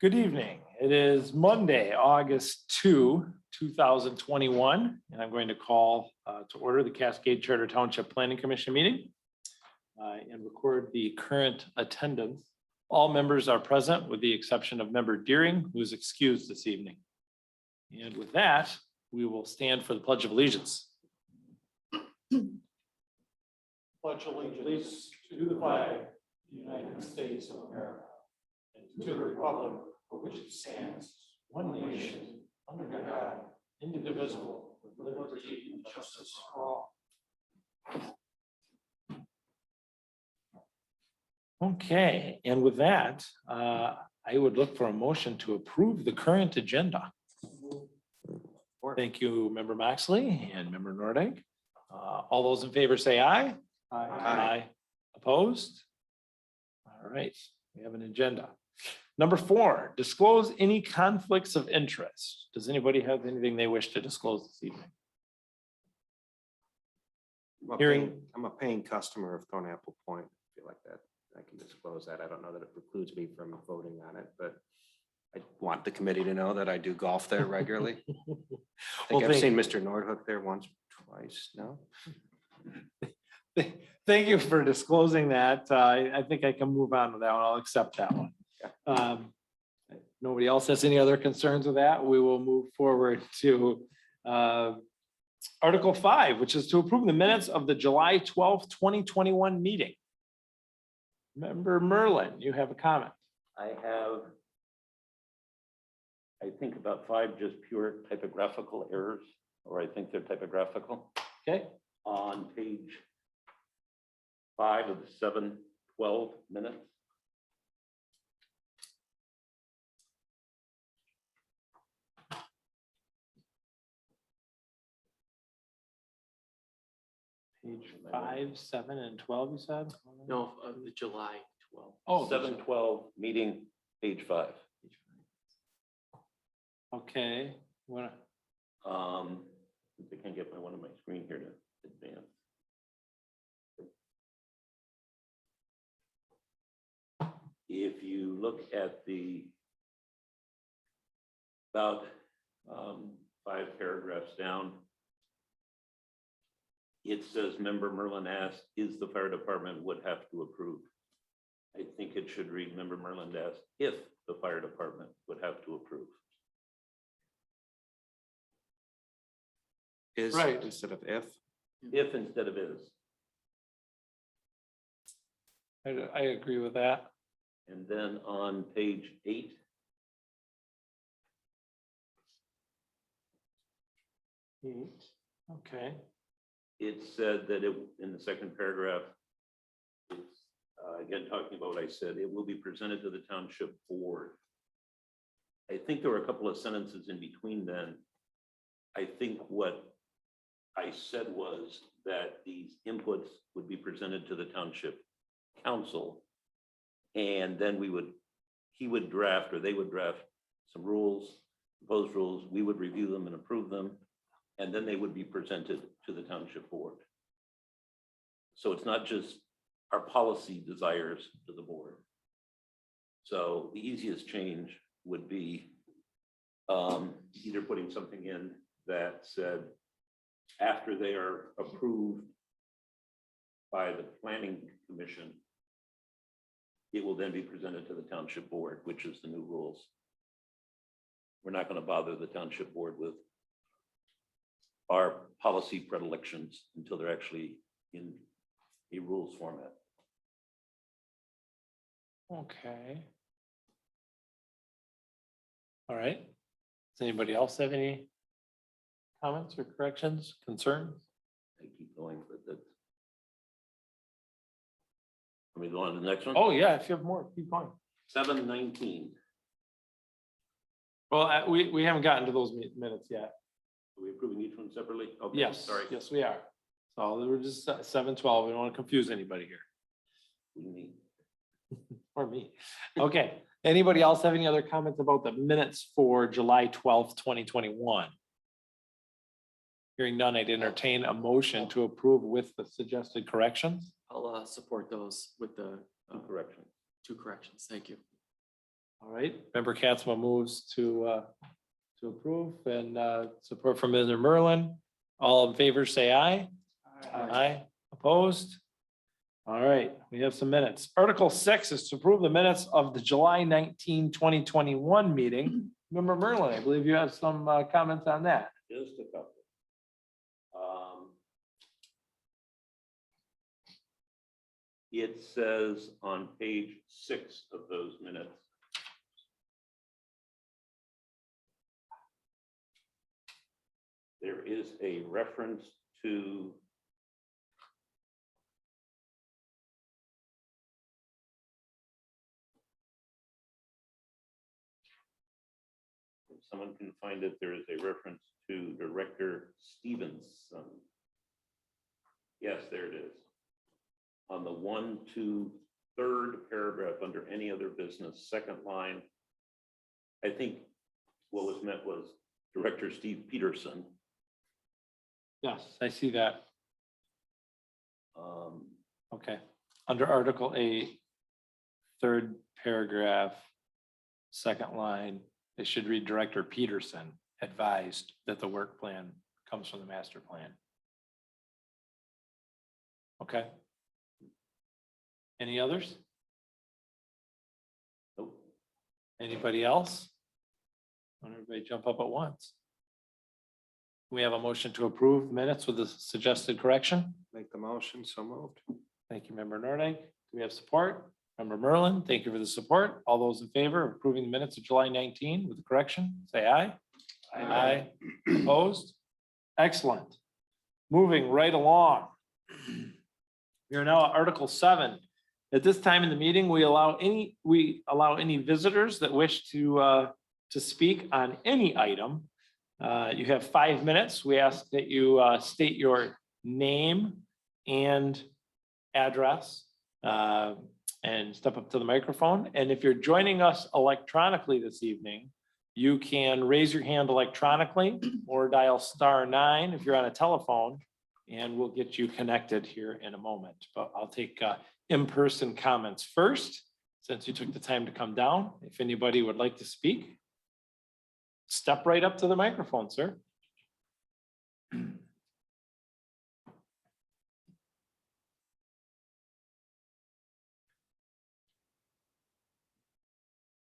Good evening. It is Monday, August 2, 2021, and I'm going to call to order the Cascade Charter Township Planning Commission meeting and record the current attendance. All members are present with the exception of member Deering, who is excused this evening. And with that, we will stand for the Pledge of Allegiance. Pledge allegiance to the flag of the United States of America and to the republic for which it stands, one nation, under God, indivisible, with liberty and justice for all. Okay, and with that, I would look for a motion to approve the current agenda. Thank you, Member Maxley and Member Nordig. All those in favor say aye. Aye. Opposed? All right, we have an agenda. Number 4, disclose any conflicts of interest. Does anybody have anything they wish to disclose this evening? I'm a paying customer of Thornapple Point. I feel like that I can disclose that. I don't know that it precludes me from voting on it, but I want the committee to know that I do golf there regularly. I think I've seen Mr. Nordhook there once, twice now. Thank you for disclosing that. I think I can move on to that one. I'll accept that one. Nobody else has any other concerns with that. We will move forward to Article 5, which is to approve the minutes of the July 12th, 2021 meeting. Member Merlin, you have a comment. I have, I think about 5 just pure typographical errors, or I think they're typographical. Okay. On page 5 of the 7/12 minutes. Page 5, 7, and 12, you said? No, the July 12th. Oh, 7/12 meeting, page 5. okay. What? I can't get one on my screen here to advance. If you look at the about 5 paragraphs down, it says member Merlin asked, is the fire department would have to approve? I think it should read member Merlin asked if the fire department would have to approve. Is Right. instead of if. If instead of is. I agree with that. And then on page 8, Okay. it said that it, in the second paragraph, it's again talking about what I said, it will be presented to the township board. I think there were a couple of sentences in between then. I think what I said was that these inputs would be presented to the township council. And then he would draft, or they would draft some rules, proposed rules, we would review them and approve them. And then they would be presented to the township board. So it's not just our policy desires to the board. So the easiest change would be either putting something in that said, after they are approved by the planning commission, it will then be presented to the township board, which is the new rules. We're not going to bother the township board with our policy predilections until they're actually in a rules format. Okay. All right. Does anybody else have any comments or corrections, concerns? I keep going, but that's. Let me go on to the next one. Oh, yeah, if you have more, keep going. 7/19. Well, we haven't gotten to those minutes yet. Are we approving each one separately? Okay, Yes, sorry. yes, we are. So they were just 7/12. We don't want to confuse anybody here, We need. or me. Okay. Anybody else have any other comments about the minutes for July 12th, 2021? Hearing none, I'd entertain a motion to approve with the suggested corrections. I'll support those with the Correction. 2 corrections. Thank you. All right, member Katzma moves to approve and support from Mr. Merlin. All in favor, say aye. Aye. Opposed? All right, we have some minutes. Article 6 is to approve the minutes of the July 19, 2021 meeting. Member Merlin, I believe you have some comments on that. Just a couple. It says on page 6 of those minutes. There is a reference to if someone can find it, there is a reference to Director Stevenson. Yes, there it is. On the 1 to 3rd paragraph under any other business, second line. I think what was meant was Director Steve Peterson. Yes, I see that. Um, Okay, under Article 8, 3rd paragraph, second line, it should read Director Peterson advised that the work plan comes from the master plan. Okay. Any others? nope. Anybody else? Want everybody jump up at once? We have a motion to approve minutes with the suggested correction. Make the motion, so moved. Thank you, member Nordike. Do we have support? Member Merlin, thank you for the support. All those in favor of approving the minutes of July 19 with the correction, say aye. Aye. Opposed? Excellent. Moving right along. We are now at Article 7. At this time in the meeting, we allow any visitors that wish to speak on any item. You have 5 minutes. We ask that you state your name and address and step up to the microphone. And if you're joining us electronically this evening, you can raise your hand electronically or dial *9 if you're on a telephone, and we'll get you connected here in a moment. But I'll take in-person comments first, since you took the time to come down. If anybody would like to speak, step right up to the microphone, sir.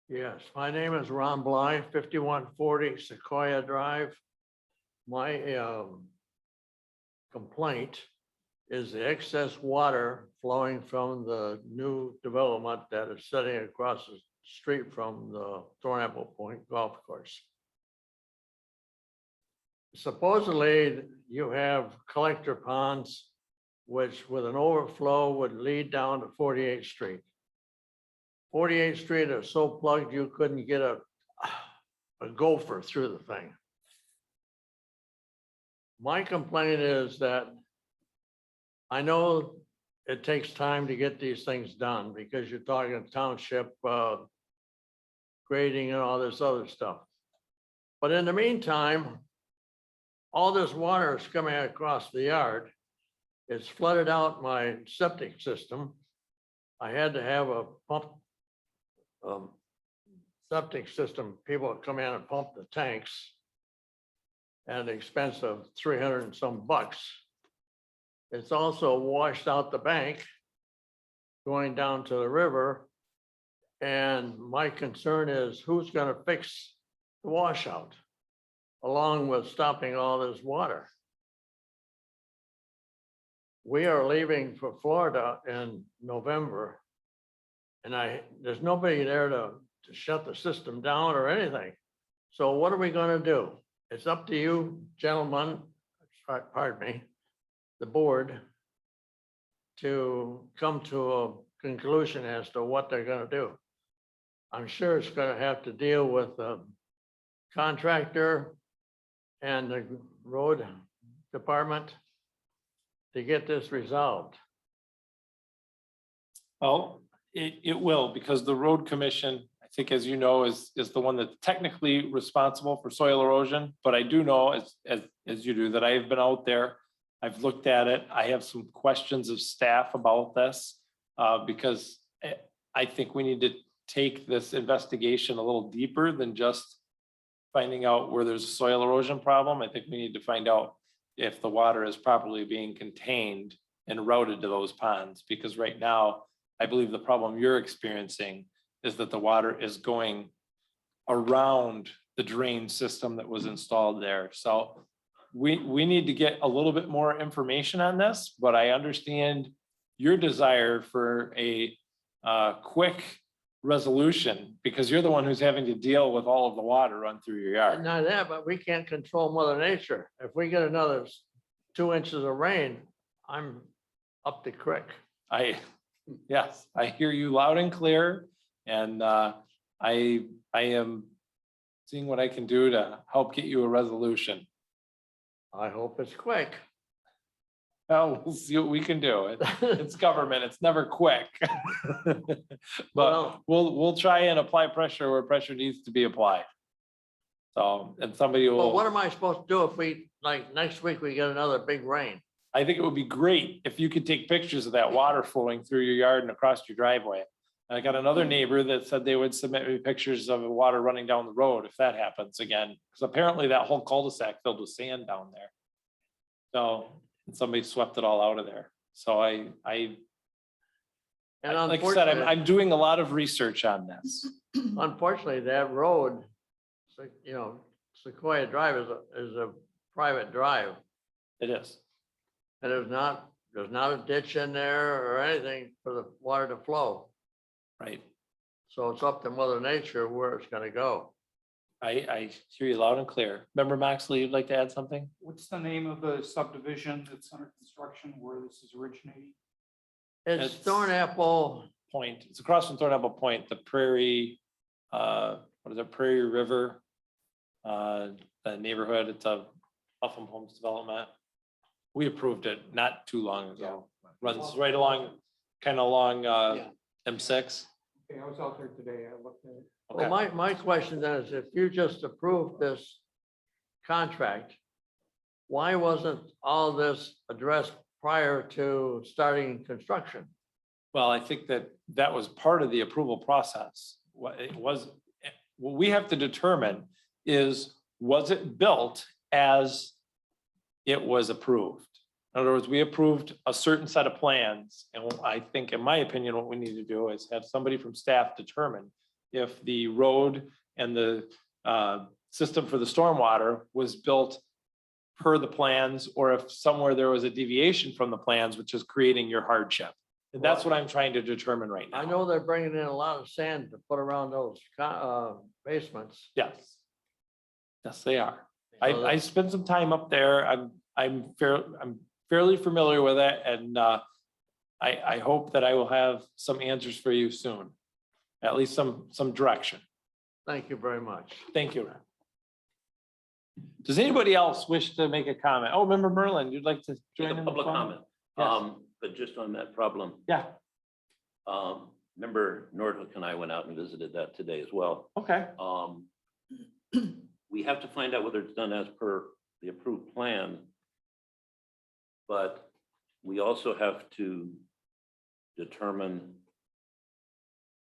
Yes, my name is Ron Bly, 5140 Sequoia Drive. My complaint is the excess water flowing from the new development that is sitting across the street from the Thornapple Point Golf Course. Supposedly, you have collector ponds, which with an overflow would lead down to 48th Street. 48th Street is so plugged you couldn't get a gopher through the thing. My complaint is that I know it takes time to get these things done because you're talking township grading and all this other stuff. But in the meantime, all this water is coming across the yard. It's flooded out my septic system. I had to have a pump septic system, people come in and pump the tanks at the expense of 300 and some bucks. It's also washed out the bank going down to the river. And my concern is who's going to fix the washout along with stopping all this water. We are leaving for Florida in November. And there's nobody there to shut the system down or anything. So what are we going to do? It's up to you, gentlemen, pardon me, the board, to come to a conclusion as to what they're going to do. I'm sure it's going to have to deal with the contractor and the road department to get this resolved. Well, it will, because the road commission, I think, as you know, is the one that's technically responsible for soil erosion. But I do know, as you do, that I have been out there. I've looked at it. I have some questions of staff about this because I think we need to take this investigation a little deeper than just finding out where there's a soil erosion problem. I think we need to find out if the water is properly being contained and routed to those ponds, because right now, I believe the problem you're experiencing is that the water is going around the drain system that was installed there. So we need to get a little bit more information on this, but I understand your desire for a quick resolution, because you're the one who's having to deal with all of the water run through your yard. Not that, but we can't control Mother Nature. If we get another 2 inches of rain, I'm up the creek. Yes, I hear you loud and clear, and I am seeing what I can do to help get you a resolution. I hope it's quick. Well, we'll see what we can do. It's government, it's never quick. But Well- we'll try and apply pressure where pressure needs to be applied. So, and somebody Well, what will, am I supposed to do if we, like, next week we get another big rain? I think it would be great if you could take pictures of that water flowing through your yard and across your driveway. I got another neighbor that said they would submit me pictures of the water running down the road if that happens again, because apparently that whole cul-de-sac filled with sand down there. So, and somebody swept it all out of there. So And like I said, unfortunately, I'm doing a lot of research on this. unfortunately, that road, Sequoia Drive is a private drive. It is. And there's not a ditch in there or anything for the water to flow. Right. So it's up to Mother Nature where it's gonna go. I hear you loud and clear. Member Moxley, you'd like to add something? What's the name of the subdivision that's under construction where this is originating? It's It's- Thornapple, Point, it's across from Thornapple Point, the Prairie, what is it, Prairie River? The neighborhood, it's a Upham Homes development. We approved it not too long ago. Runs right along, kind of along Yeah. M6. Okay, I was out there today. I looked at it. Okay. well, my question then is, if you just approved this contract, why wasn't all this addressed prior to starting construction? Well, I think that was part of the approval process. What it was, what we have to determine is, was it built as it was approved? In other words, we approved a certain set of plans, and I think, in my opinion, what we need to do is have somebody from staff determine if the road and the system for the stormwater was built per the plans, or if somewhere there was a deviation from the plans, which is creating your hardship. And that's what I'm trying to determine right now. I know they're bringing in a lot of sand to put around those basements. Yes. Yes, they are. So I spent some time up there. I'm fairly familiar with it, and I hope that I will have some answers for you soon. At least some direction. Thank you very much. Thank you. Does anybody else wish to make a comment? Oh, Member Merlin, you'd like to Make join a in the public fun? comment. Yes. But just on that problem, Yeah, member Nordhook and I went out and visited that today as well. okay. We have to find out whether it's done as per the approved plan. But we also have to determine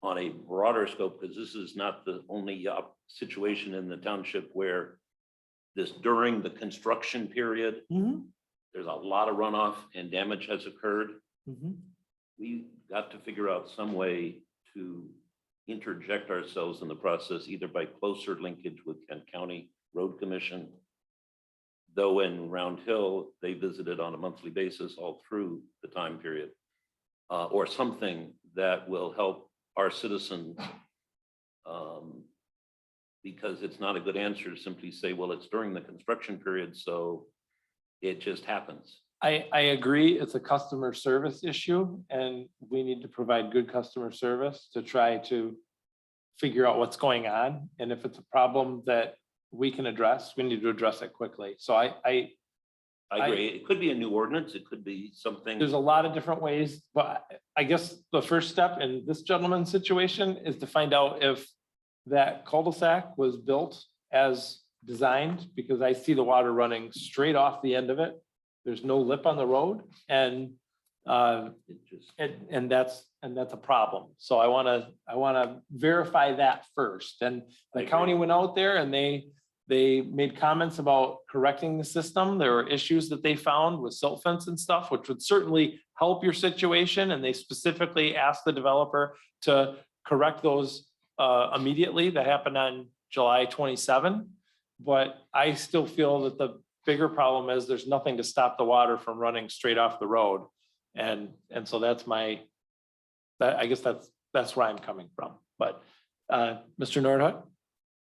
on a broader scope, because this is not the only situation in the township where this during the construction period, Mhm, there's a lot of runoff and damage has occurred. mhm. We got to figure out some way to interject ourselves in the process, either by closer linkage with Kent County Road Commission. Though in Round Hill, they visited on a monthly basis all through the time period. Or something that will help our citizens. Because it's not a good answer to simply say, well, it's during the construction period, so it just happens. I agree, it's a customer service issue, and we need to provide good customer service to try to figure out what's going on, and if it's a problem that we can address, we need to address it quickly. So I agree. It could be a new ordinance. It could be something. there's a lot of different ways, but I guess the first step in this gentleman's situation is to find out if that cul-de-sac was built as designed, because I see the water running straight off the end of it. There's no lip on the road, and It just, And that's a problem. So I wanna verify that first. And the I county agree. went out there and they made comments about correcting the system. There were issues that they found with silt fence and stuff, which would certainly help your situation. And they specifically asked the developer to correct those immediately. That happened on July 27. But I still feel that the bigger problem is there's nothing to stop the water from running straight off the road. And so that's I guess that's where I'm coming from. But Mr. Nordhook?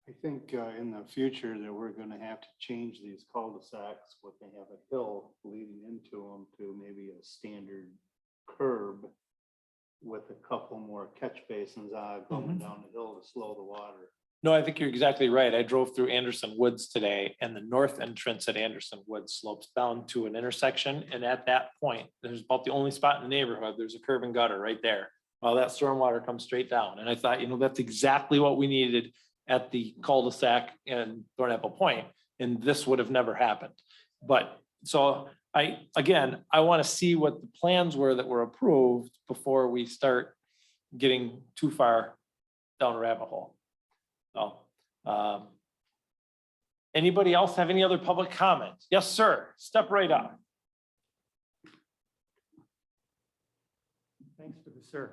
I think in the future that we're gonna have to change these cul-de-sacs, what they have a hill leading into them to maybe a standard curb with a couple more catch basins going down the hill to slow the water. No, I think you're exactly right. I drove through Anderson Woods today and the north entrance at Anderson Woods slopes down to an intersection. And at that point, there's about the only spot in the neighborhood. There's a curb and gutter right there. Well, that stormwater comes straight down. And I thought, that's exactly what we needed at the cul-de-sac in Thornapple Point. And this would have never happened. But so I want to see what the plans were that were approved before we start getting too far down a rabbit hole. So, anybody else have any other public comments? Yes, sir. Step right up. Thanks to the sir.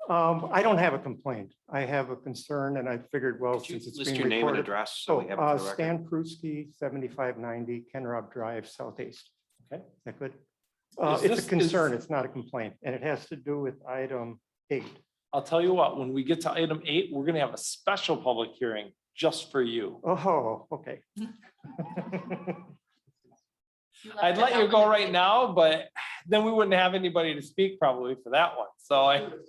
I don't have a complaint. I have a concern and I figured, well, Could you since it's list being your name and recorded. address so we have it for the record? Stan Pruski, 7590 Kenrob Drive, Southeast. Okay. Is that good? Is It's this- a concern. It's not a complaint. And it has to do with item 8. I'll tell you what, when we get to item 8, we're gonna have a special public hearing just for you. Oh, okay. I'd let you go right now, but then we wouldn't have anybody to speak probably for that one. So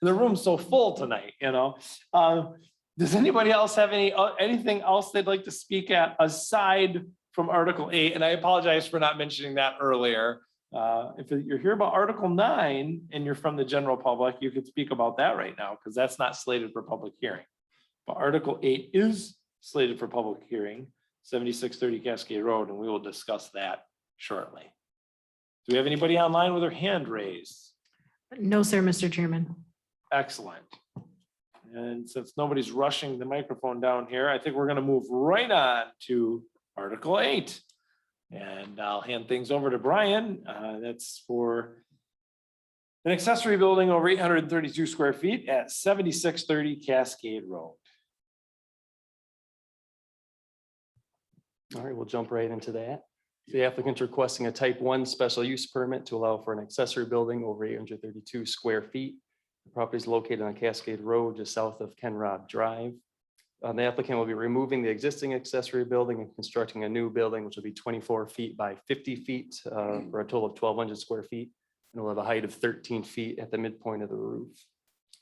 the room's so full tonight, Does anybody else have anything else they'd like to speak at aside from Article 8? And I apologize for not mentioning that earlier. If you're here about Article 9 and you're from the general public, you could speak about that right now because that's not slated for public hearing. But Article 8 is slated for public hearing, 7630 Cascade Road, and we will discuss that shortly. Do we have anybody online with their hand raised? No, sir, Mr. Chairman. Excellent. And since nobody's rushing the microphone down here, I think we're going to move right on to Article 8. And I'll hand things over to Brian. That's for an accessory building over 832 square feet at 7630 Cascade Road. All right, we'll jump right into that. The applicant's requesting a type 1 special use permit to allow for an accessory building over 832 square feet. The property is located on Cascade Road, just south of Kenrob Drive. The applicant will be removing the existing accessory building and constructing a new building, which will be 24 feet by 50 feet for a total of 1,200 square feet. And it will have a height of 13 feet at the midpoint of the roof.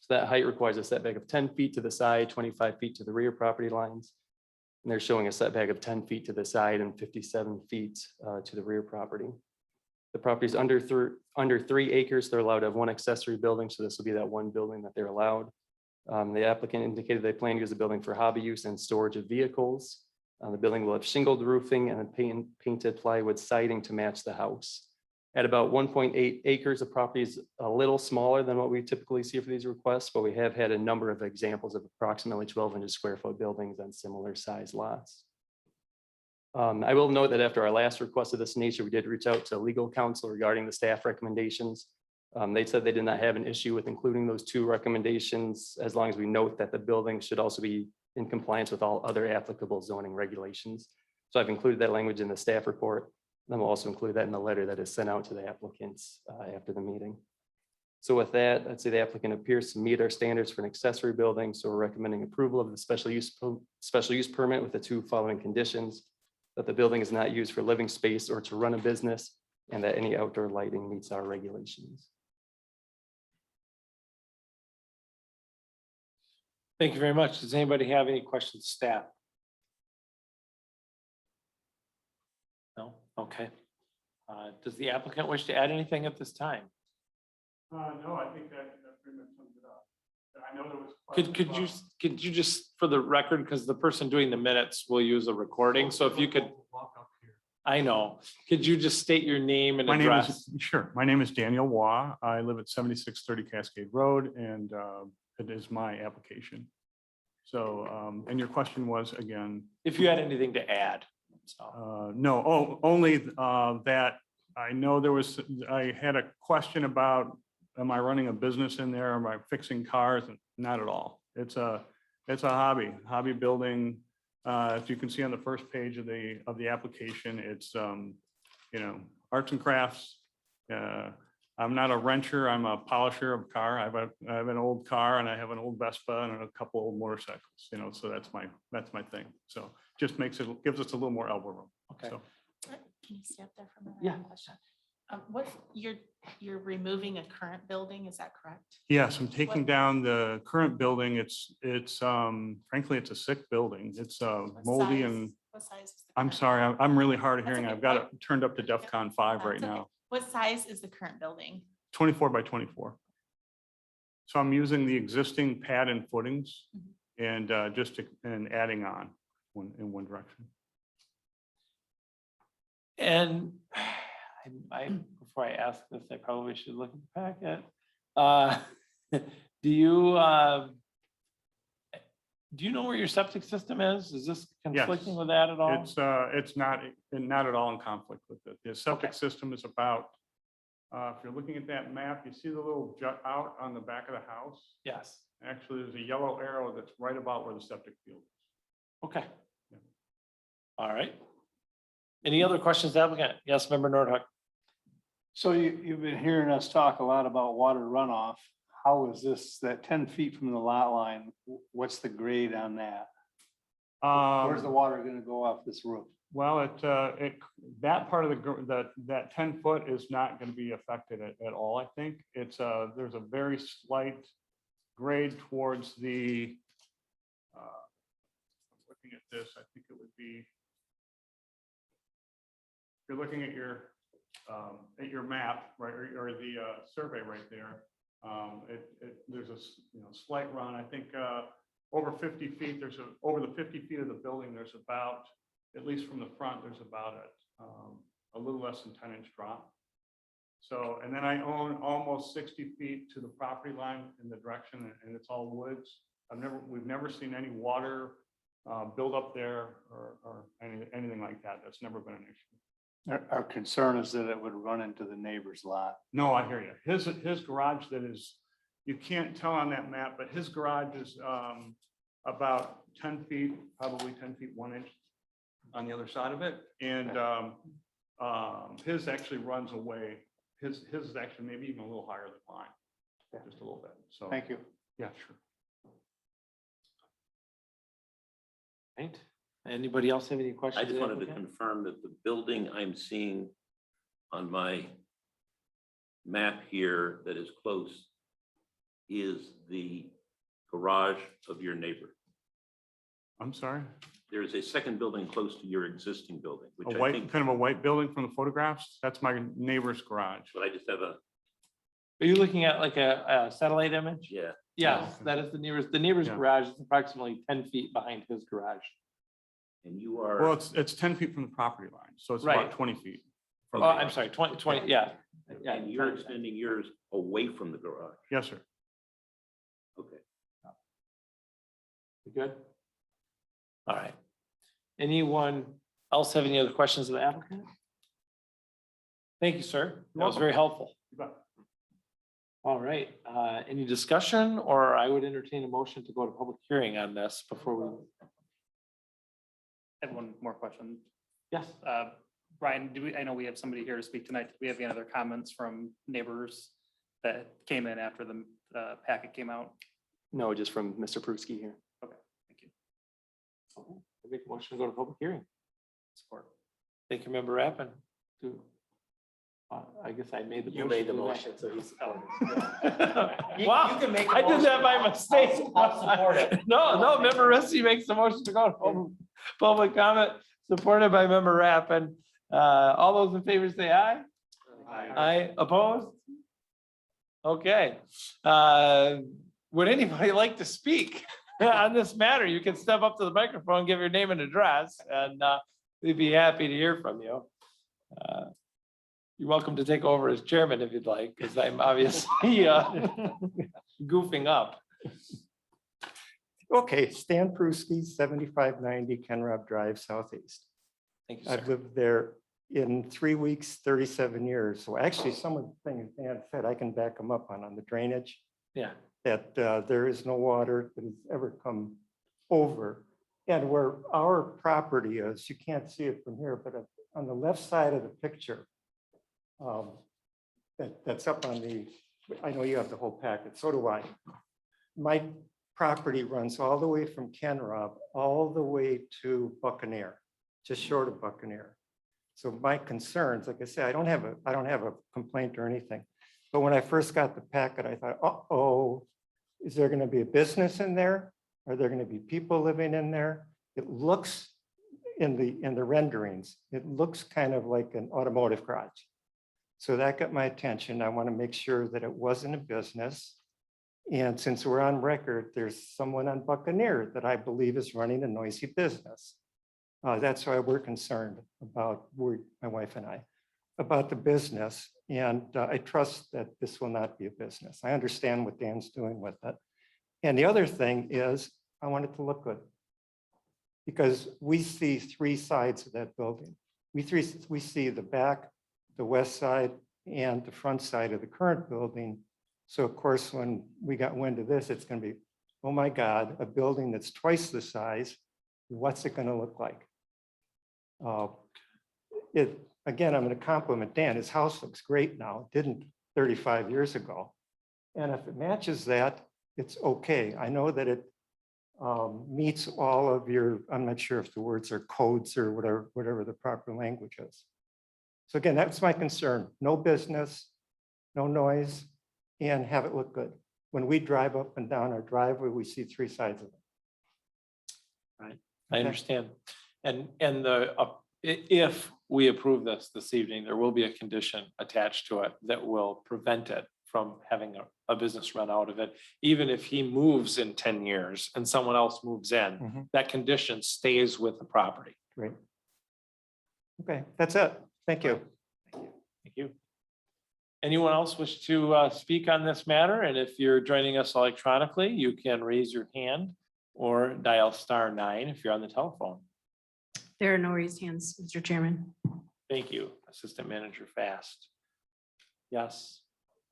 So that height requires a setback of 10 feet to the side, 25 feet to the rear property lines. And they're showing a setback of 10 feet to the side and 57 feet to the rear property. The property is under 3 acres. They're allowed to have 1 accessory building. So this will be that 1 building that they're allowed. The applicant indicated they plan to use the building for hobby use and storage of vehicles. The building will have shingled roofing and painted plywood siding to match the house. At about 1.8 acres, the property is a little smaller than what we typically see for these requests, but we have had a number of examples of approximately 1,200 square foot buildings on similar size lots. I will note that after our last request of this nature, we did reach out to legal counsel regarding the staff recommendations. They said they did not have an issue with including those 2 recommendations, as long as we note that the building should also be in compliance with all other applicable zoning regulations. So I've included that language in the staff report. Then we'll also include that in the letter that is sent out to the applicants after the meeting. So with that, I'd say the applicant appears to meet our standards for an accessory building. So we're recommending approval of the special use permit with the 2 following conditions: that the building is not used for living space or to run a business, and that any outdoor lighting meets our regulations. Thank you very much. Does anybody have any questions, staff? No? Okay. Does the applicant wish to add anything at this time? No, I think that pretty much sums it up. I know there was. Could you just, for the record, because the person doing the minutes will use a recording, so if you could, I know. Could you just state your name and My name is, address? sure, my name is Daniel Waugh. I live at 7630 Cascade Road, and it is my application. So, and your question was again, If you had anything to add. So, no, only that I know I had a question about, am I running a business in there? Am I fixing cars? Not at all. It's a hobby building. As you can see on the first page of the application, it's, arts and crafts. I'm not a renter, I'm a polisher of car. I have an old car and I have an old Vespa and a couple old motorcycles, so that's my thing. So just gives us a little more elbow room. okay. So, Can you stay up there for a minute? I Yeah. have a question. What, you're removing a current building, is that correct? yes, I'm taking What- down the current building. It's frankly, it's a sick building. It's What moldy size- and What size? is the I'm current- sorry, I'm really hard of That's hearing. okay. I've got it turned up to Yeah. DEFCON 5 right That's okay. now. What size is the current building? 24 by 24. So I'm using the existing pad and footings and and adding on in one direction. And before I ask this, I probably should look at the packet. Do you know where your septic system is? Is this conflicting Yes. with that at all? It's not at all in conflict with it. The septic Okay. system is about, if you're looking at that map, you see the little jut out on the back of the house? Yes, Actually, there's a yellow arrow that's right about where the septic field is. okay. Yeah. All right. Any other questions, applicant? Yes, member Nordhook. So you've been hearing us talk a lot about water runoff. How is this, that 10 feet from the lot line, what's the grade on that? Where's the water gonna go off this roof? Well, that part of that 10 foot is not going to be affected at all, I think. There's a very slight grade towards the, looking at this, I think it would be, if you're looking at your map, right, or the survey right there, there's a slight run. I think over 50 feet, over the 50 feet of the building, there's about, at least from the front, there's about a little less than 10-inch drop. So, and then I own almost 60 feet to the property line in the direction, and it's all woods. We've never seen any water build up there or anything like that. That's never been an issue. Our concern is that it would run into the neighbor's lot. No, I hear you. His garage you can't tell on that map, but his garage is about 10 feet, probably 10 feet, 1 inch on the other side of it. And his actually runs away. His is actually maybe even a little higher than mine, just a little bit. So, Thank you. yeah, sure. Right. Anybody else have any questions? I just wanted to applicant? confirm that the building I'm seeing on my map here that is close is the garage of your neighbor. I'm sorry. There is a second building close to your existing building, which A I white, think, kind of a white building from the photographs. That's my neighbor's garage. but I just have a, Are you looking at like a satellite image? yeah. Yes, that is the neighbor's Yeah. garage is approximately 10 feet behind his garage. And you Well, are, it's 10 feet from the property line, so it's Right. about 20 feet. Oh, from the I'm garage. sorry, 20, yeah. Yeah, and you're extending yours away from the garage. Yes, sir. Okay. You good? All right. Anyone else have any other questions of the applicant? Thank you, sir. That was very helpful. You bet. All right, any discussion, or I would entertain a motion to go to public hearing on this before we, I have one more question. yes, Brian, I know we have somebody here to speak tonight. Do we have any other comments from neighbors that came in after the packet came out? No, just from Mr. Pruski here. Okay, thank you. okay, I make a motion to go to public hearing. Support. Thank you, member Rappin. I guess I made the. You made the motion, so he's supported. Wow, You can make a I did that by motion. mistake. I'll support it. No, member Rusty makes the motion to go to public comment, supported by member Rappin. All those in favor say aye. Aye, opposed? Okay. Would anybody like to speak on this matter? You can step up to the microphone, give your name and address, and we'd be happy to hear from you. You're welcome to take over as chairman if you'd like, because I'm obviously goofing up. Okay, Stan Pruski, 7590 Ken Rob Drive, Southeast. Thank you, I've sir. lived there in 3 weeks, 37 years. So actually, some of the things Dan said, I can back them up on the drainage, Yeah, that there is no water that has ever come over. And where our property is, you can't see it from here, but on the left side of the picture, that's up on the, I know you have the whole packet, so do I. My property runs all the way from Ken Rob, all the way to Buccaneer, just short of Buccaneer. So my concerns, like I say, I don't have a complaint or anything. But when I first got the packet, I thought, uh-oh, is there gonna be a business in there? Are there gonna be people living in there? It looks in the renderings, it looks kind of like an automotive garage. So that got my attention. I want to make sure that it wasn't a business. And since we're on record, there's someone on Buccaneer that I believe is running a noisy business. That's why we're concerned about, my wife and I, about the business. And I trust that this will not be a business. I understand what Dan's doing with it. And the other thing is, I want it to look good. Because we see 3 sides of that building. We see the back, the west side, and the front side of the current building. So of course, when we got wind of this, it's going to be, oh my God, a building that's twice the size. What's it going to look like? Again, I'm going to compliment Dan. His house looks great now. It didn't 35 years ago. And if it matches that, it's okay. I know that it meets all of your, I'm not sure if the words are codes or whatever the proper language is. So again, that's my concern. No business, no noise, and have it look good. When we drive up and down our driveway, we see 3 sides of it. Right, I understand. And if we approve this evening, there will be a condition attached to it that will prevent it from having a business run out of it. Even if he moves in 10 years and someone else moves in, that condition stays with the property. Great. Okay, that's it. Thank you. Thank you. Anyone else wish to speak on this matter? And if you're joining us electronically, you can raise your hand or dial *9 if you're on the telephone. There are no raised hands, Mr. Chairman. Thank you, Assistant Manager Fast. Yes,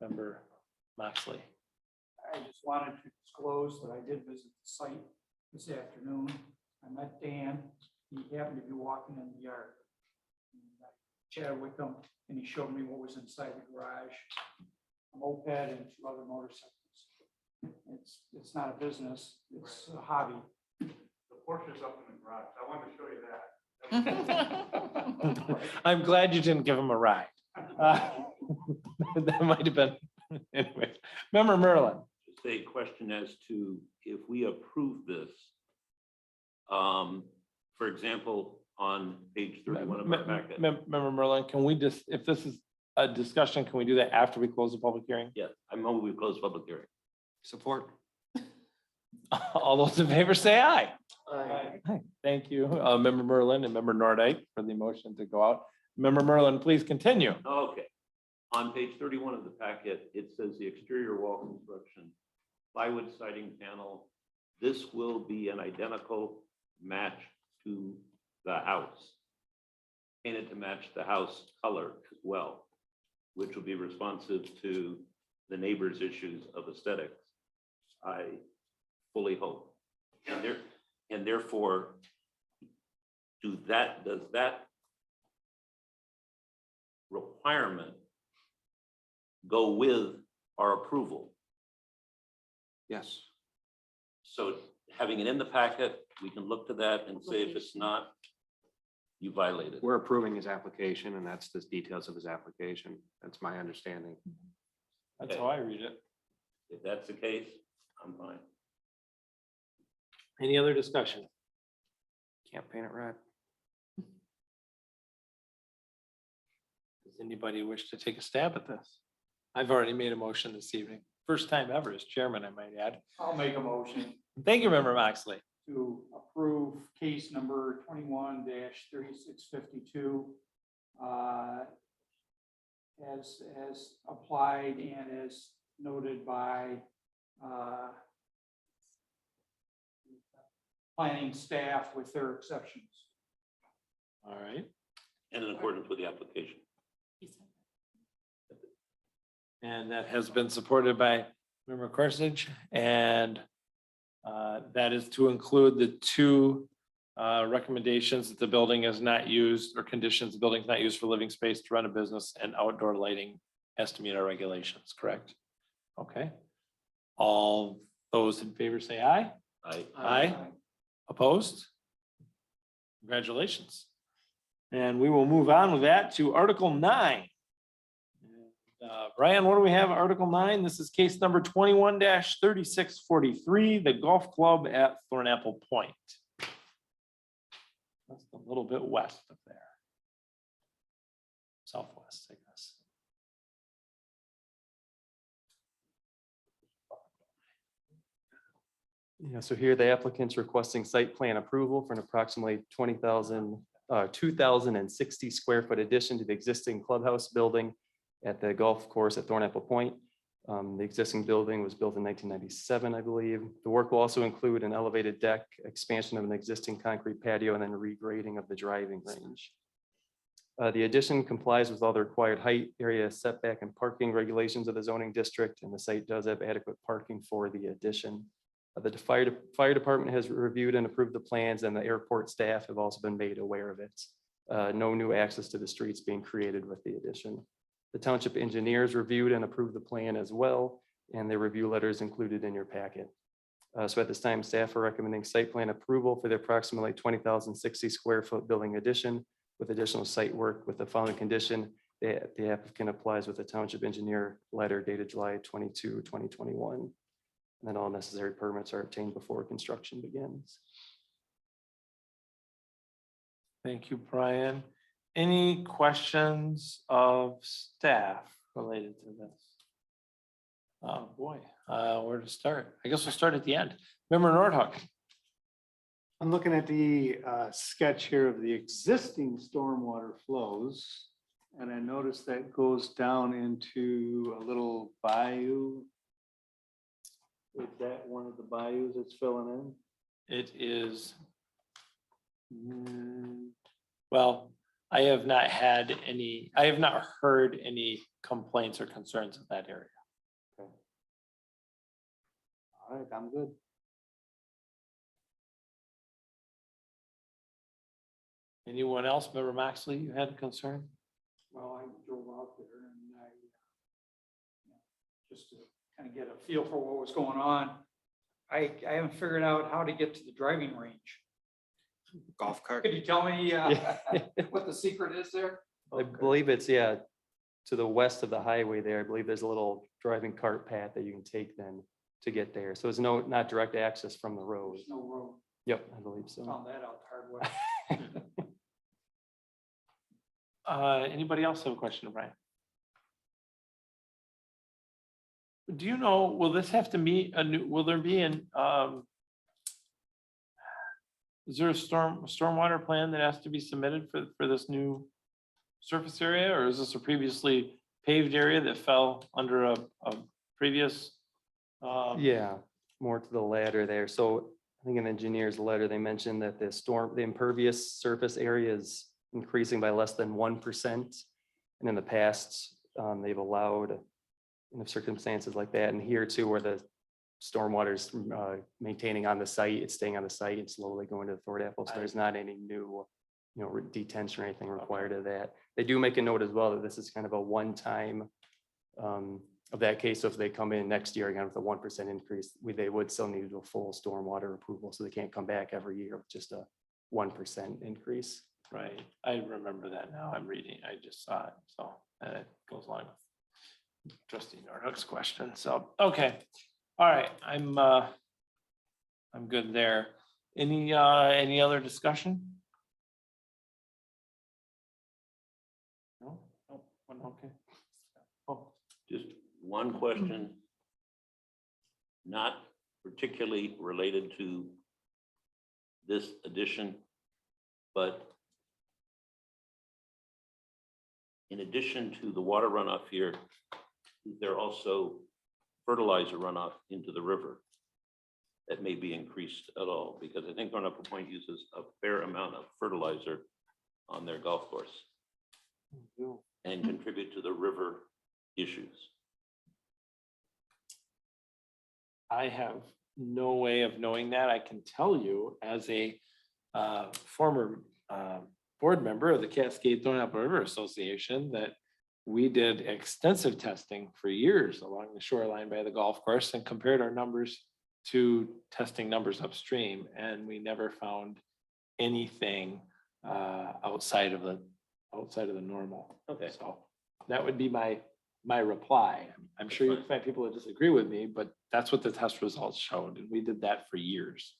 Member Moxley. I just wanted to disclose that I did visit the site this afternoon. I met Dan. He happened to be walking in the yard. And I chatted with him and he showed me what was inside the garage. A moped and 2 other motorcycles. It's not a business, it's a hobby. The Porsche's up in the garage. I wanted to show you that. I'm glad you didn't give him a ride. That might have been, anyway. Member Merlin. Just a question as to if we approve this, for example, on page 31 of our packet. Member Merlin, can we just, if this is a discussion, can we do that after we close the public hearing? Yeah, I move we close public hearing. Support. All those in favor say aye. Aye. Aye. Thank you, Member Merlin and Member Nordike for the motion to go out. Member Merlin, please continue. Okay. On page 31 of the packet, it says the exterior wall construction, plywood siding panel. This will be an identical match to the house. Painted to match the house color as well, which will be responsive to the neighbor's issues of aesthetics. I fully hope. And therefore, does that requirement go with our approval? Yes. So having it in the packet, we can look to that and say if it's not, you violated. We're approving his application and that's the details of his application. That's my understanding. That's how I read it. If that's the case, I'm fine. Any other discussion? Can't paint it red. Does anybody wish to take a stab at this? I've already made a motion this evening. First time ever as chairman, I might add. I'll make a motion Thank you, Member Moxley. to approve case number 21-3652 as applied and as noted by planning staff with their exceptions. All right. And in accordance with the application. And that has been supported by Member Korsnich, and that is to include the two recommendations that the building is not used, or conditions the building is not used for living space, to run a business, and outdoor lighting has to meet our regulations, correct? Okay. All those in favor say aye. Aye. Opposed? Congratulations. And we will move on with that to Article 9. Brian, what do we have? Article 9. This is case number 21-3643, the golf club at Thornapple Point. That's a little bit west of there. Southwest, I guess. Yeah, so here the applicant's requesting site plan approval for an approximately 2,060 square foot addition to the existing clubhouse building at the golf course at Thornapple Point. The existing building was built in 1997, I believe. The work will also include an elevated deck, expansion of an existing concrete patio, and then regrading of the driving range. The addition complies with all the required height, area, setback, and parking regulations of the zoning district, and the site does have adequate parking for the addition. The fire department has reviewed and approved the plans, and the airport staff have also been made aware of it. No new access to the streets being created with the addition. The township engineers reviewed and approved the plan as well, and their review letter is included in your packet. So at this time, staff are recommending site plan approval for the approximately 20,060 square foot building addition with additional site work, with the following condition: that the applicant applies with the township engineer letter dated July 22, 2021. And then all necessary permits are obtained before construction begins. Thank you, Brian. Any questions of staff related to this? Oh, boy, where to start? I guess we'll start at the end. Member Nordhook. I'm looking at the sketch here of the existing stormwater flows, and I noticed that goes down into a little bayou. Is that one of the bayous it's filling in? It is. Well, I have not heard any complaints or concerns in that area. All right, I'm good. Anyone else? Member Moxley, you had a concern? Well, I drove out there and just to kind of get a feel for what was going on. I haven't figured out how to get to the driving range. Golf cart. Could you tell me what the secret is there? I believe it's, yeah, to the west of the highway there. I believe there's a little driving cart path that you can take then to get there. So it's not direct access from the road. There's no road. Yep, I believe so. Found that out the hard way. Anybody else have a question, Brian? Do you know, will this have to meet will there be an, is there a stormwater plan that has to be submitted for this new surface area, or is this a previously paved area that fell under a previous? Yeah, more to the latter there. So I think in the engineer's letter, they mentioned that the impervious surface area is increasing by less than 1%. And in the past, they've allowed in circumstances like that, and here too, where the stormwater is maintaining on the site, it's staying on the site and slowly going to the Thornapple. So there's not any new, detention or anything required of that. They do make a note as well that this is kind of a one-time of that case. So if they come in next year again with a 1% increase, they would still need a full stormwater approval. So they can't come back every year with just a 1% increase. Right, I remember that now. I'm reading, I just saw it, so it goes along with trustee Nordhook's question. So, okay, all right, I'm good there. Any other discussion? No, okay. Oh, Just one question, not particularly related to this addition, but in addition to the water runoff here, is there also fertilizer runoff into the river that may be increased at all? Because I think Runoff Point uses a fair amount of fertilizer on their golf course and contribute to the river issues. I have no way of knowing that. I can tell you as a former board member of the Cascade Thornapple River Association that we did extensive testing for years along the shoreline by the golf course and compared our numbers to testing numbers upstream, and we never found anything outside of the normal. Okay. So that would be my reply. I'm sure you'll find people that disagree with me, but that's what the test results showed, and we did that for years.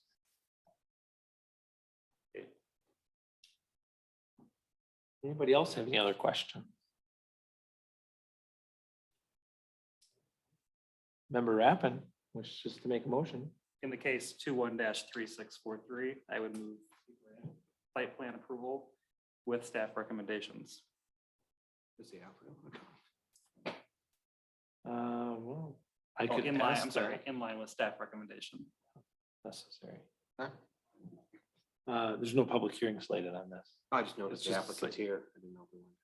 Anybody else have any other question? Member Rappin wishes to make a motion. In the case 21-3643, I would move site plan approval with staff recommendations. Is the applicant? Well, I Oh, could in line, ask I'm sorry, that in line with staff recommendation. necessary. Huh? There's no public hearing slated on this. I just noticed It's the just applicant's like- here. I didn't know if we wanted-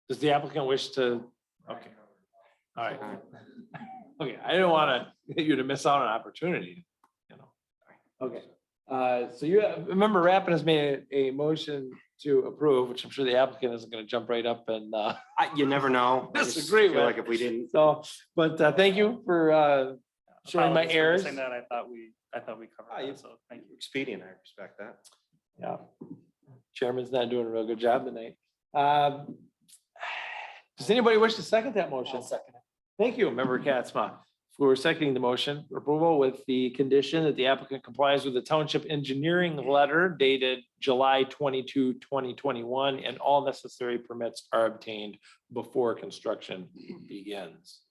Does the applicant wish to? Okay. All right. Okay, I didn't want to get you to miss out on opportunity, you know. Okay, so remember Rappin has made a motion to approve, which I'm sure the applicant isn't going to jump right up and You never know. I just Disagree feel with. Like if we didn't, so, but thank you for showing my Apologies for errors. missing that. I thought we covered you- that, so thank you. expedient, I respect that. Yeah. Chairman's not doing a real good job tonight. Does anybody wish to second that motion? Second. Thank you, Member Katzma, for seconding the motion for approval with the condition that the applicant complies with the township engineering letter dated July 22, 2021, and all necessary permits are obtained before construction begins.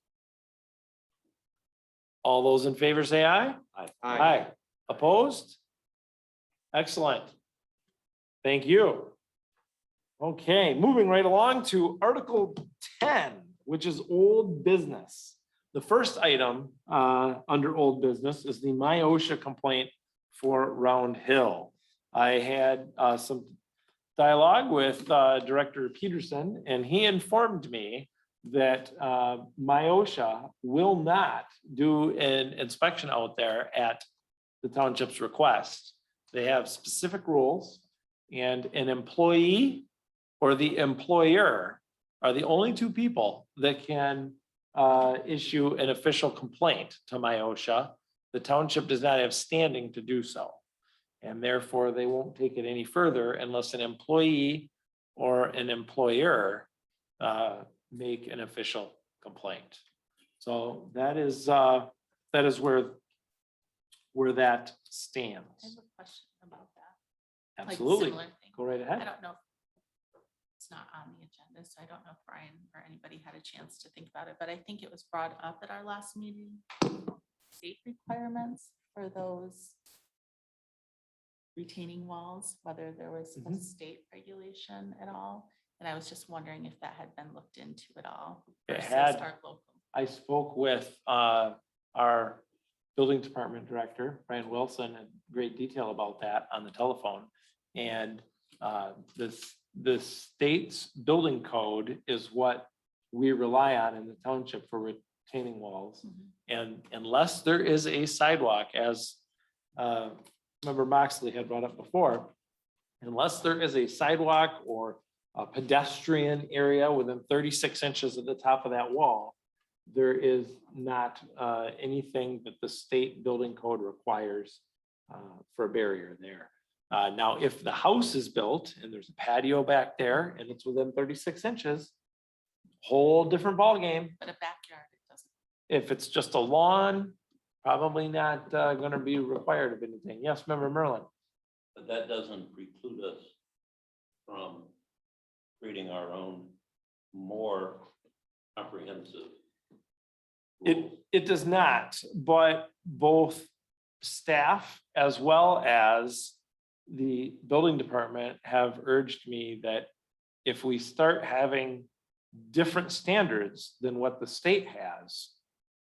All those in favor say aye. Aye. Opposed? Excellent. Thank you. Okay, moving right along to Article 10, which is old business. The first item under old business is the MyOSHA complaint for Round Hill. I had some dialogue with Director Peterson, and he informed me that MyOSHA will not do an inspection out there at the township's request. They have specific rules, and an employee or the employer are the only two people that can issue an official complaint to MyOSHA. The township does not have standing to do so. And therefore, they won't take it any further unless an employee or an employer make an official complaint. So that is where that I have stands. a question about that. Like Absolutely. similar thing. Go right I ahead. don't know. It's not on the agenda, so I don't know if Brian or anybody had a chance to think about it, but I think it was brought up at our last meeting. State requirements for those retaining walls, whether there was a Mhm. state regulation at all. And I was just wondering if that had been looked into at all. It versus had. our local. I spoke with our building department director, Brian Wilson, in great detail about that on the telephone. And the state's building code is what we rely on in the township for retaining walls. And unless there is a sidewalk, as Member Moxley had brought up before, unless there is a sidewalk or a pedestrian area within 36 inches of the top of that wall, there is not anything that the state building code requires for a barrier there. Now, if the house is built and there's a patio back there and it's within 36 inches, whole different ballgame. But a backyard, it doesn't. If it's just a lawn, probably not gonna be required of anything. Yes, Member Merlin. But that doesn't preclude us from creating our own more comprehensive rules. It does not, but both staff as well as the building department have urged me that if we start having different standards than what the state has,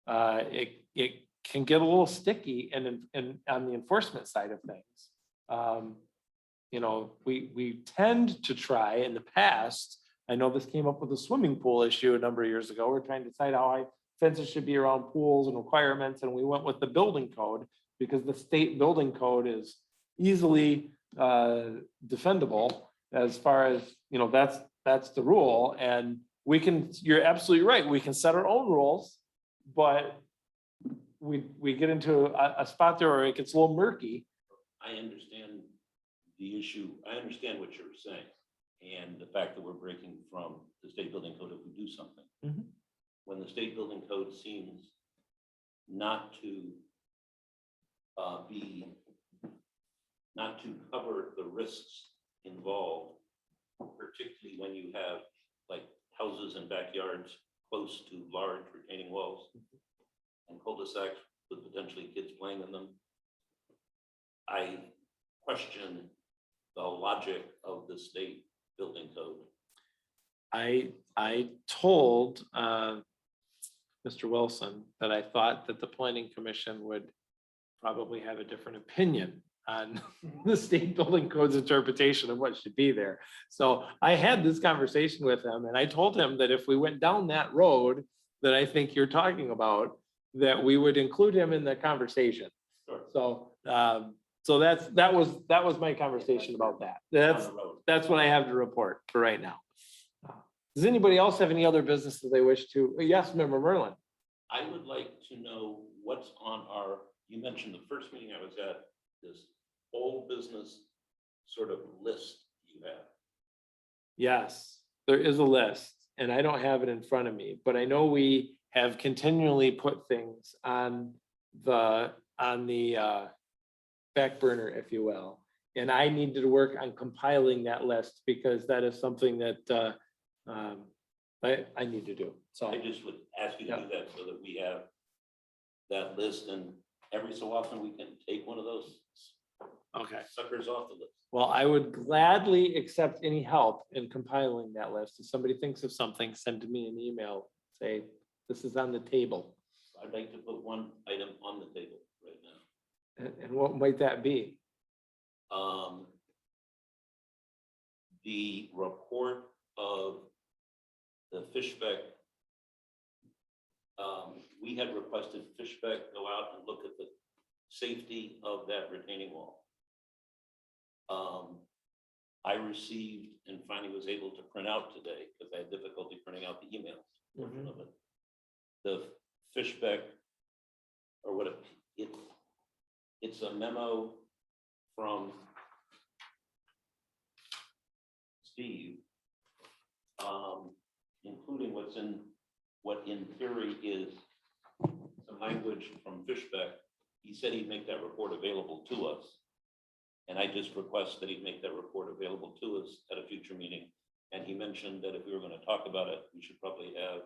it can get a little sticky and on the enforcement side of things. You know, we tend to try in the past, I know this came up with the swimming pool issue a number of years ago. We're trying to decide how high fences should be around pools and requirements, and we went with the building code because the state building code is easily defendable as far as, you know, that's the rule. And we can, you're absolutely right, we can set our own rules, but we get into a spot there where it gets a little murky. I understand the issue. I understand what you're saying. And the fact that we're breaking from the state building code if we do something. Mhm. When the state building code seems not to not to cover the risks involved, particularly when you have like houses and backyards close to large retaining walls and cul-de-sacs with potentially kids playing in them. I question the logic of the state building code. I told Mr. Wilson that I thought that the planning commission would probably have a different opinion on the state building code's interpretation of what should be there. So I had this conversation with him and I told him that if we went down that road that I think you're talking about, that we would include him in the conversation. Sure. So, so that was my conversation about that. That's what I have to report for right now. Does anybody else have any other business that they wish to? Yes, Member Merlin. I would like to know what's on our, you mentioned the first meeting I was at, this old business sort of list you have. Yes, there is a list and I don't have it in front of me, but I know we have continually put things on the back burner, if you will. And I needed to work on compiling that list because that is something that I need to do. So I just would ask you to do that so that we have that list and every so often we can take one of those okay. suckers off the list. Well, I would gladly accept any help in compiling that list. If somebody thinks of something, send me an email, say, this is on the table. I'd like to put one item on the table right now. And what might that be? The report of the Fishbeck. We had requested Fishbeck go out and look at the safety of that retaining wall. I received and finally was able to print out today because I had difficulty printing out the emails version of it. The Fishbeck, or what it's a memo from Steve, including what in theory is some language from Fishbeck. He said he'd make that report available to us. And I just request that he'd make that report available to us at a future meeting. And he mentioned that if we were going to talk about it, we should probably have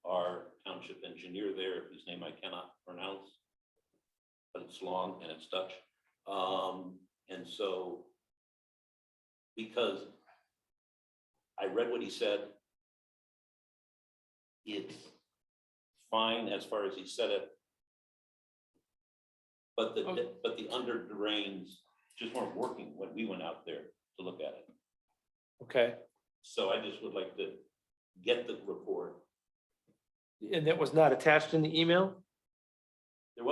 our township engineer there, whose name I cannot pronounce, but it's long and it's Dutch. And so, because I read what he said, it's fine as far as he said it, but the under drains just weren't working when we went out there to look at it. Okay. So I just would like to get the report. And that was not attached in the email? There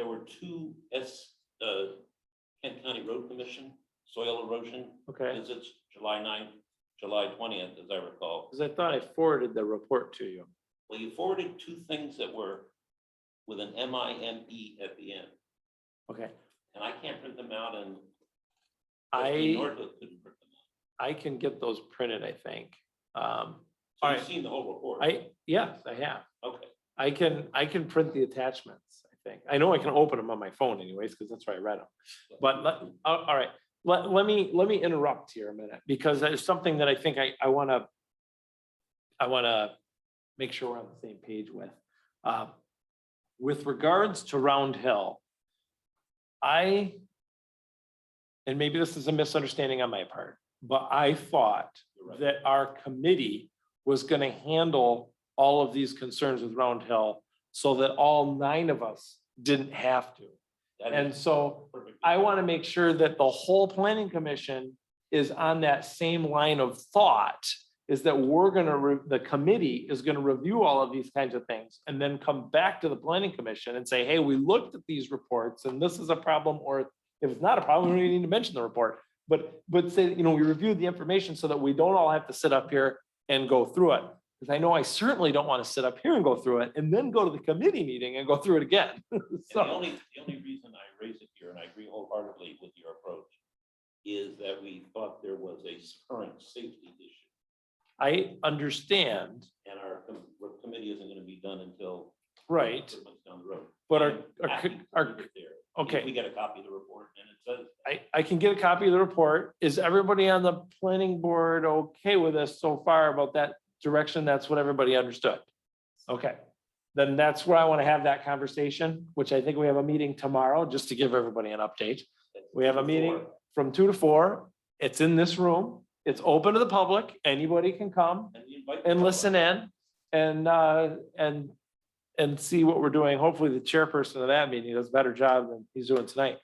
were two Kent County Road Commission soil erosion Okay. visits, July 9th, July 20th, as I recall. Because I thought I forwarded the report to you. Well, you forwarded two things that were with an MIME at the end, Okay. and I can't print them out, and I Northwood couldn't print them out. I can get those printed, I think. So Alright. you've seen the whole report? Yes, I have. Okay. I can print the attachments, I think. I know I can open them on my phone anyways, because that's where I read them. But all right, let me interrupt here a minute, because there's something that I think I wanna make sure we're on the same page with. With regards to Round Hill, and maybe this is a misunderstanding on my part, but I thought You're right. that our committee was gonna handle all of these concerns with Round Hill so that all 9 of us didn't have to. And so I want to make sure that the whole planning commission is on that same line of thought, is that we're gonna, the committee is gonna review all of these kinds of things and then come back to the planning commission and say, hey, we looked at these reports and this is a problem, or if it's not a problem, we don't even need to mention the report. But say, you know, we reviewed the information so that we don't all have to sit up here and go through it. Because I know I certainly don't want to sit up here and go through it and then go to the committee meeting and go through it again. And So, the only reason I raise it here, and I agree wholeheartedly with your approach, is that we thought there was a current safety issue. I understand, And our committee isn't gonna be done until. right, 6 months down the road. but And our, happy to our, leave it there. okay. We get a copy of the report and it says. I can get a copy of the report. Is everybody on the planning board okay with us so far about that direction? That's what everybody understood. Okay, then that's where I want to have that conversation, which I think we have a meeting tomorrow, just to give everybody an update. We have a meeting from 2 to 4. It's in this room. It's open to the public. Anybody can come And we invite and the listen in and see what we're doing. Hopefully the chairperson of that meeting does a better job than he's doing tonight.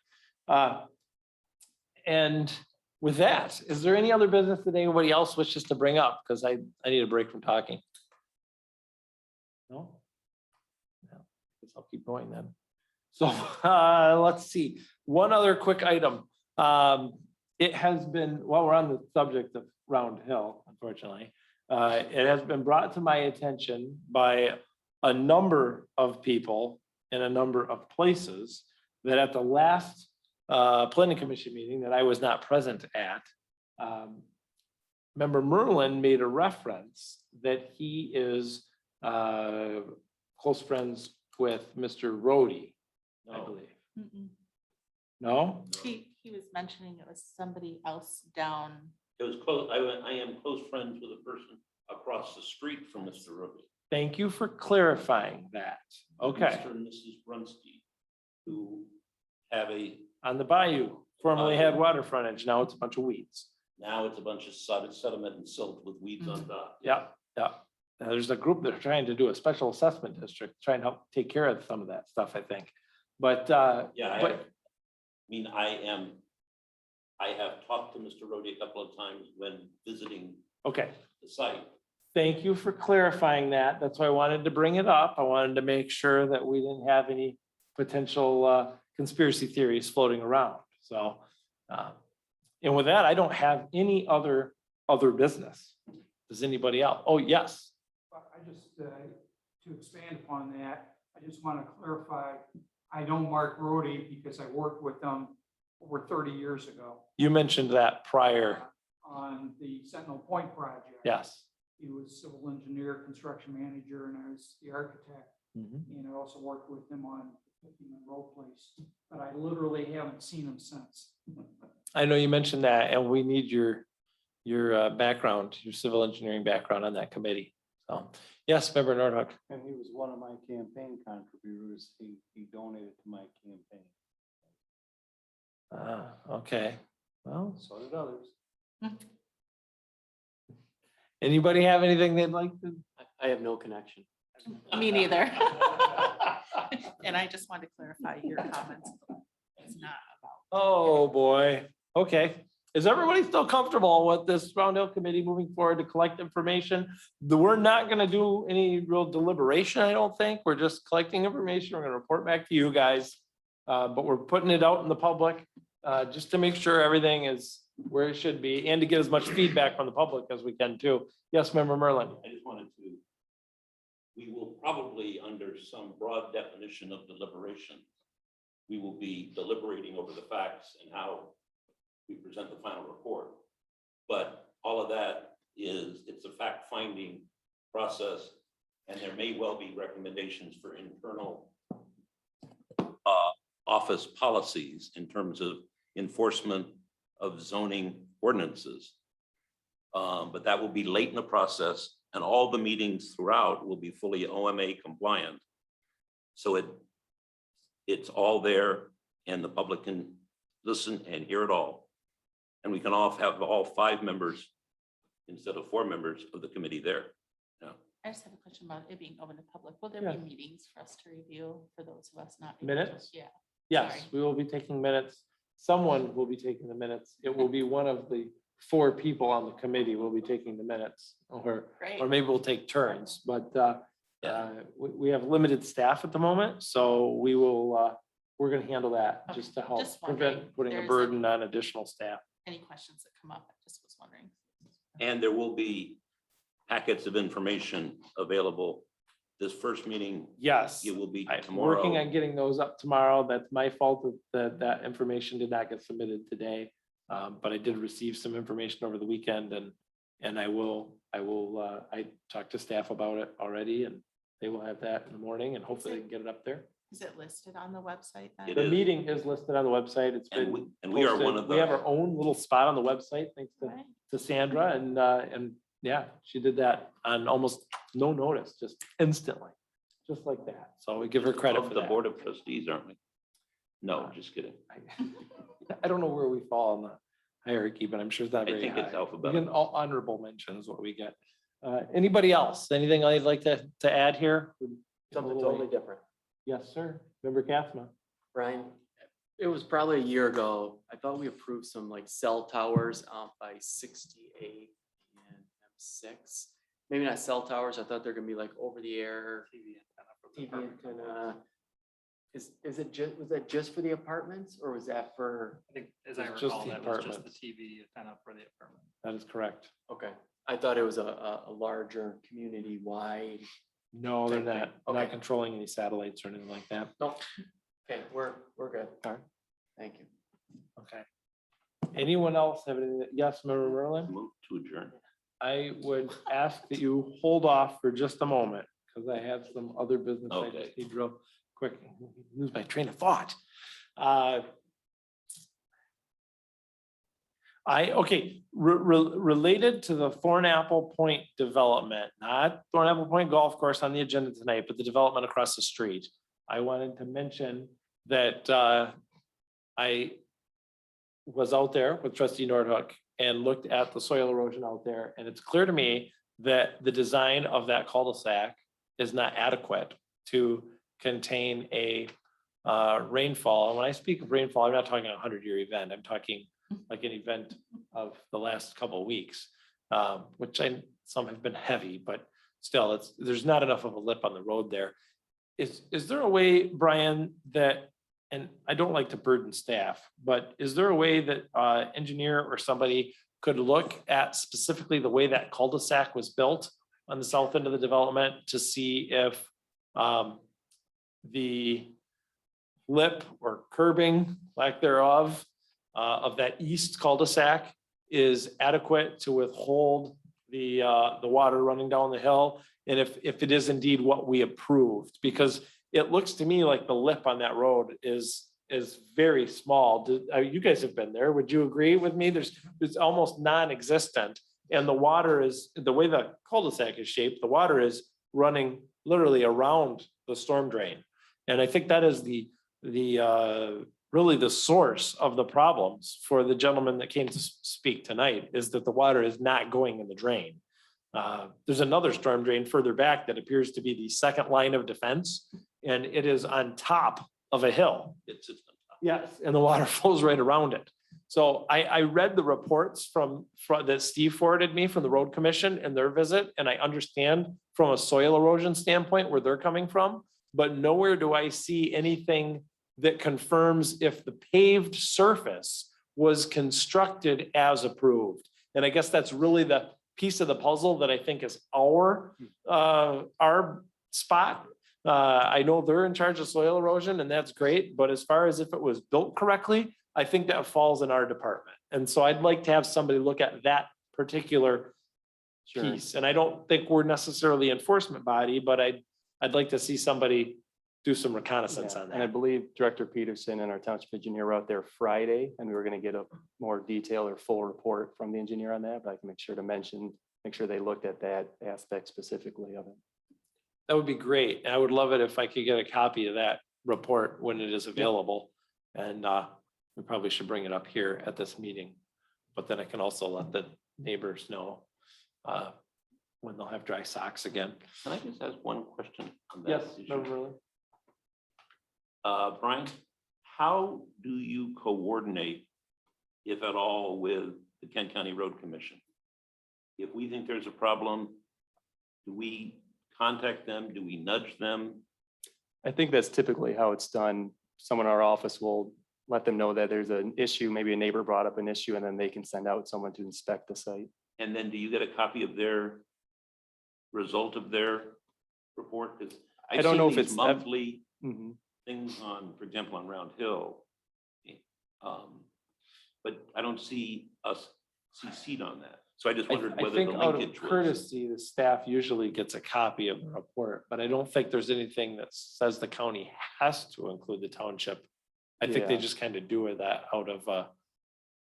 And with that, is there any other business that anybody else wishes to bring up? Because I need a break from talking. No? No. Guess I'll keep going then. So let's see, one other quick item. It has been, while we're on the subject of Round Hill, unfortunately, it has been brought to my attention by a number of people in a number of places that at the last planning commission meeting that I was not present at, Member Merlin made a reference that he is close friends with Mr. Rhodey, I believe. Mm-mm. No? He was mentioning it was somebody else down. It was close, I am close friends with a person across the street from Mr. Ruby. Thank you for clarifying that. Okay, Mr. and Mrs. Brunsky, who have on the bayou, formerly had water frontage, now it's a bunch of weeds. now it's a bunch of sediment and silt with weeds on top. Yeah, yeah. Now, there's a group that are trying to do a special assessment district, trying to help take care of some of that stuff, I think. But, Yeah, but, I mean, I have talked to Mr. Rhodey a couple of times when visiting okay. the site. Thank you for clarifying that. That's why I wanted to bring it up. I wanted to make sure that we didn't have any potential conspiracy theories floating around. So, and with that, I don't have any other business. Does anybody else? Oh, yes. I just, to expand upon that, I just want to clarify, I know Mark Rhodey because I worked with him over 30 years ago You mentioned that prior. on the Sentinel Point project. Yes. He was civil engineer, construction manager, and I was the architect. And I also worked with him on 50 Monroe Place, but I literally haven't seen him since. I know you mentioned that, and we need your background, your civil engineering background on that committee. So, yes, Member Nordhook. And he was one of my campaign contributors. He donated to my campaign. Okay, well, So did others. anybody have anything they'd like to? I have no connection. Me neither. And I just wanted to clarify your comments. It's not about. Oh, boy. Okay. Is everybody still comfortable with this Round Hill Committee moving forward to collect information? We're not gonna do any real deliberation, I don't think. We're just collecting information. We're gonna report back to you guys. But we're putting it out in the public, just to make sure everything is where it should be and to get as much feedback from the public as we can too. Yes, Member Merlin. I just wanted to, we will probably, under some broad definition of deliberation, we will be deliberating over the facts and how we present the final report. But all of that is, it's a fact-finding process, and there may well be recommendations for internal office policies in terms of enforcement of zoning ordinances. But that will be late in the process, and all the meetings throughout will be fully OMA compliant. So it's all there, and the public can listen and hear it all. And we can all have all 5 members instead of 4 members of the committee there. I just have a question about it being open to public. Will there Yeah. be meetings for us to review for those of us not? able to- Minutes? Yeah. Yes, Sorry. we will be taking minutes. Someone will be taking the minutes. It will be one of the 4 people on the committee will be taking the minutes. Great. Or maybe we'll take turns, but we have limited staff at the moment, so we will, we're gonna handle that Okay, just to help just wondering prevent putting a if there's burden on additional staff. Any questions that come up? I just was wondering. And there will be packets of information available. This first meeting, Yes. it will be I'm tomorrow. working on getting those up tomorrow. That's my fault that information did not get submitted today. But I did receive some information over the weekend and I talked to staff about it already and they will have that in the morning and hopefully they can get it up there. Is it listed on the website then? It The is. meeting is listed on the website. It's And been. we are posted. one of We have the, our own little spot on the website, thanks Right. to Sandra and yeah, she did that on almost no notice, just instantly, just like that. So we give her credit of for the that. Board of Trustees, aren't we? No, just kidding. I don't know where we fall in the hierarchy, but I'm sure it's not I very think it's high. We alphabetical. get all honorable mentions what we get. Anybody else? Anything I'd like to add here? Something totally different. Yes, sir. Member Kathma. Brian, it was probably a year ago. I thought we approved some like cell towers out by 68 and M6. Maybe not cell towers. I thought they're gonna be like over the air. TV antenna. Is it just, was that just for the apartments or was that for, I think, as I It's just recall, the that was just the apartments. TV antenna for the apartment. That is correct. okay. I thought it was a larger community wide. No, they're Same thing. not. Okay. Not controlling any satellites or anything like that. Nope. Okay, we're good. All right. Thank you. Okay. Anyone else have anything? Yes, Member Merlin? Move to adjourn. I would ask that you hold off for just a moment, because I have some other business I Okay. just need real quick, lose my train of thought. Related to the Thornapple Point development, not Thornapple Point Golf Course on the agenda tonight, but the development across the street. I wanted to mention that I was out there with trustee Nordhook and looked at the soil erosion out there, and it's clear to me that the design of that cul-de-sac is not adequate to contain a rainfall. And when I speak of rainfall, I'm not talking a 100-year event. I'm talking like an event of the last couple of weeks, which some have been heavy, but still, there's not enough of a lip on the road there. Is there a way, Brian, that, and I don't like to burden staff, but is there a way that engineer or somebody could look at specifically the way that cul-de-sac was built on the south end of the development to see if the lip or curbing, lack thereof, of that east cul-de-sac is adequate to withhold the water running down the hill? And if it is indeed what we approved, because it looks to me like the lip on that road is very small. You guys have been there. Would you agree with me? It's almost non-existent. And the water is, the way the cul-de-sac is shaped, the water is running literally around the storm drain. And I think that is really the source of the problems for the gentleman that came to speak tonight, is that the water is not going in the drain. There's another storm drain further back that appears to be the second line of defense, and it is on top of a hill. It's Yes, and the water flows right around it. So I read the reports from that Steve forwarded me from the road commission and their visit, and I understand from a soil erosion standpoint where they're coming from, but nowhere do I see anything that confirms if the paved surface was constructed as approved. And I guess that's really the piece of the puzzle that I think is our spot. I know they're in charge of soil erosion and that's great, but as far as if it was built correctly, I think that falls in our department. And so I'd like to have somebody look at that particular piece. And I don't think we're necessarily enforcement body, but I'd like to see somebody do some reconnaissance on And I that. believe Director Peterson and our township engineer were out there Friday, and we were gonna get a more detailed or full report from the engineer on that, but I can make sure to make sure they looked at that aspect specifically of it. That would be great. And I would love it if I could get a copy of that report when it is available. And we probably should bring it up here at this meeting. But then I can also let the neighbors know when they'll have dry socks again. Can I just ask one question on that? Yes, issue? Member Merlin? Brian, how do you coordinate, if at all, with the Kent County Road Commission? If we think there's a problem, do we contact them? Do we nudge them? I think that's typically how it's done. Someone in our office will let them know that there's an issue, maybe a neighbor brought up an issue, and then they can send out someone to inspect the site. And then do you get a copy of their result of their report? Because I don't know if it's monthly Mhm. things on, for example, on Round Hill. But I don't see us CC'd on that. So I just wondered I whether think the out of linkage was. courtesy, the staff usually gets a copy of the report, but I don't think there's anything that says the county has to include the township. I think they Yeah. just kind of do it that out of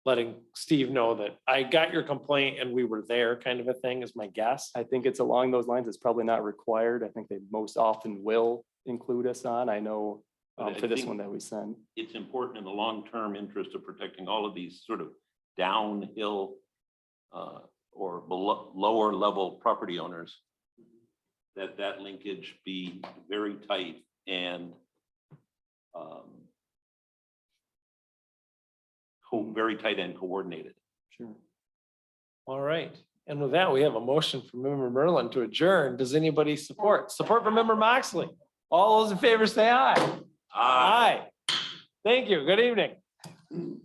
letting Steve know that I got your complaint and we were there kind of a thing is my guess. I think it's along those lines. It's probably not required. I think they most often will include us on. I know But I for this think- one that we send. It's important in the long-term interest of protecting all of these sort of downhill or lower level property owners, that linkage be very tight and very tight and coordinated. Sure. All right. And with that, we have a motion from Member Merlin to adjourn. Does anybody support? Support from Member Moxley. All those in favor say aye. Aye. Thank you. Good evening.